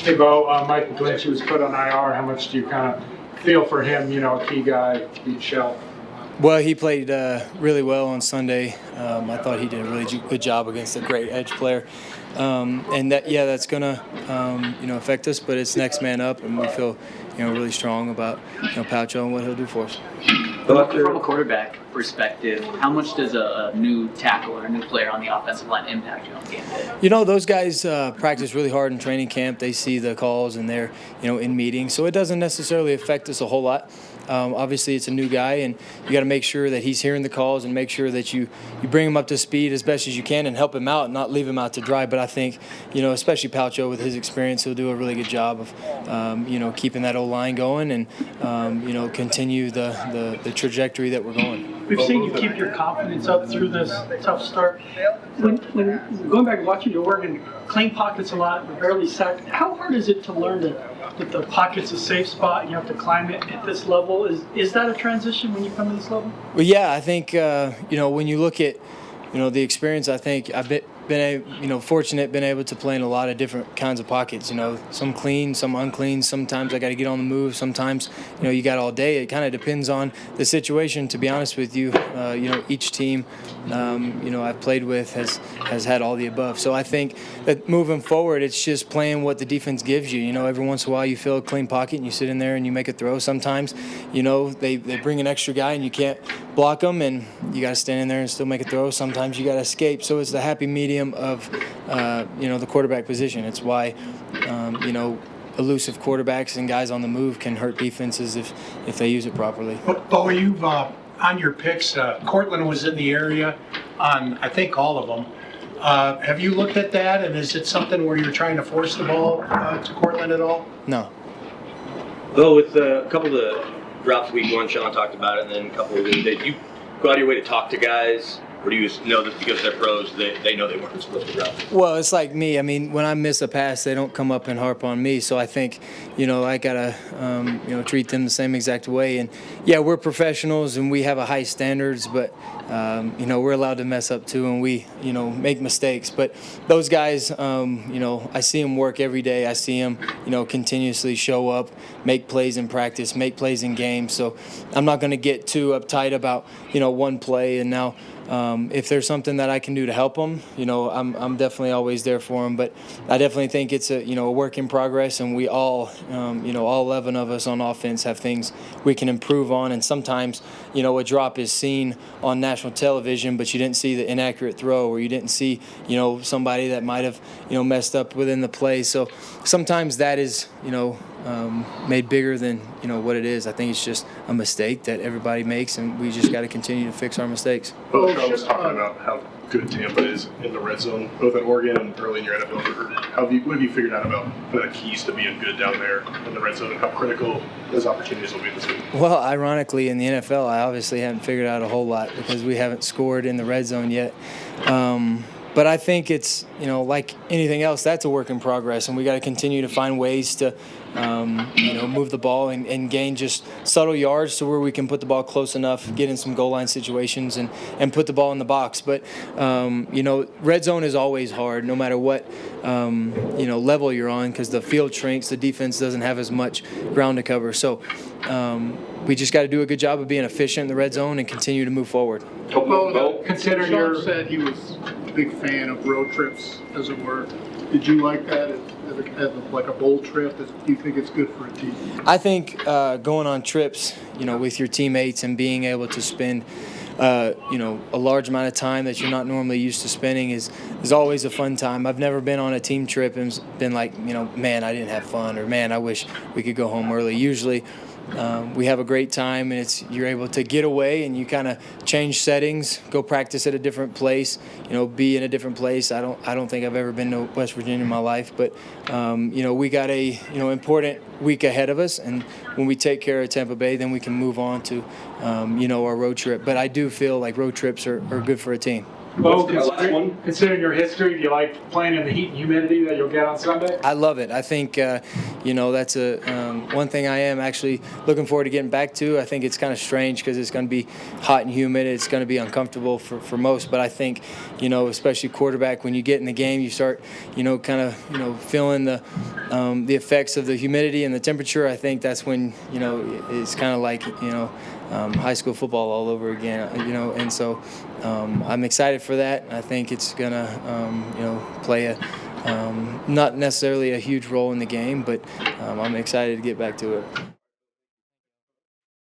Hey, Bo, Michael Glenn, was put on IR. How much do you kind of feel for him, a key guy, beat Shell? Well, he played really well on Sunday. I thought he did a really good job against a great edge player. And that's going to, affect us, but it's next man up, and we feel, really strong about, Paucho and what he'll do for us. From a quarterback perspective, how much does a new tackle or a new player on the offensive line impact you on game day? Those guys practice really hard in training camp. They see the calls and they're, in meetings. So it doesn't necessarily affect us a whole lot. Obviously, it's a new guy, and you got to make sure that he's hearing the calls and make sure that you bring him up to speed as best as you can and help him out and not leave him out to dry. But I think, especially Paucho with his experience, he'll do a really good job of, keeping that O-line going and, continue the trajectory that we're going. We've seen you keep your confidence up through this tough start. When going back and watching your work and claim pockets a lot, but barely sacked, how hard is it to learn that the pocket's a safe spot and you have to climb it at this level? Is that a transition when you come to this level? Well, yeah, I think, when you look at, the experience, I think I've been fortunate, been able to play in a lot of different kinds of pockets. Some clean, some unclean. Sometimes I got to get on the move. Sometimes, you got all day. It kind of depends on the situation. To be honest with you, each team, I've played with has had all the above. So I think that moving forward, it's just playing what the defense gives you. Every once in a while you feel a clean pocket and you sit in there and you make a throw. Sometimes, they bring an extra guy and you can't block them and you got to stand in there and still make a throw. Sometimes you got to escape. So it's the happy medium of the quarterback position. It's why elusive quarterbacks and guys on the move can hurt defenses if they use it properly. Bo, you've on your picks, Cortland was in the area on I think all of them. Have you looked at that, and is it something where you're trying to force the ball to Cortland at all? No. Well, with a couple of the drops week one, Sean talked about it, and then a couple of days, did you go out of your way to talk to guys? Or do you just know that because they're pros, they know they weren't supposed to drop? Well, it's like me. I mean, when I miss a pass, they don't come up and harp on me. So I think, I got to, treat them the same exact way. And, yeah, we're professionals and we have a high standards, but, we're allowed to mess up too and we, make mistakes. But those guys, I see them work every day. I see them, continuously show up, make plays in practice, make plays in games. So I'm not going to get too uptight about, one play. And now, if there's something that I can do to help them, I'm definitely always there for them. But I definitely think it's a work in progress, and we all, all 11 of us on offense have things we can improve on. And sometimes, a drop is seen on national television, but you didn't see the inaccurate throw, or you didn't see, somebody that might have, messed up within the play. So sometimes that is, made bigger than what it is. I think it's just a mistake that everybody makes, and we just got to continue to fix our mistakes. Well, Sean was talking about how good Tampa is in the red zone, both at Oregon and early in your NFL career. What have you figured out about the keys to being good down there in the red zone, and how critical those opportunities will be this week? Well, ironically, in the NFL, I obviously haven't figured out a whole lot because we haven't scored in the red zone yet. But I think it's, like anything else, that's a work in progress, and we got to continue to find ways to, move the ball and gain just subtle yards to where we can put the ball close enough, get in some goal line situations, and put the ball in the box. But, red zone is always hard, no matter what, level you're on, because the field shrinks, the defense doesn't have as much ground to cover. So we just got to do a good job of being efficient in the red zone and continue to move forward. Well, consider Sean said he was a big fan of road trips, as it were. Did you like that as like a bowl trip? Do you think it's good for a team? I think going on trips, with your teammates and being able to spend, a large amount of time that you're not normally used to spending is always a fun time. I've never been on a team trip and been like, man, I didn't have fun, or man, I wish we could go home early. Usually, we have a great time, and you're able to get away and you kind of change settings, go practice at a different place, be in a different place. I don't think I've ever been to West Virginia in my life, but we got a important week ahead of us, and when we take care of Tampa Bay, then we can move on to our road trip. But I do feel like road trips are good for a team. Bo, What's the last one? considering your history, do you like playing in the heat and humidity that you'll get on Sunday? I love it. I think, that's one thing I am actually looking forward to getting back to. I think it's kind of strange because it's going to be hot and humid. It's going to be uncomfortable for most. But I think, especially quarterback, when you get in the game, you start, feeling the effects of the humidity and the temperature. I think that's when, it's kind of like, high school football all over again, and so I'm excited for that. I think it's going to, play a not necessarily a huge role in the game, but I'm excited to get back to it.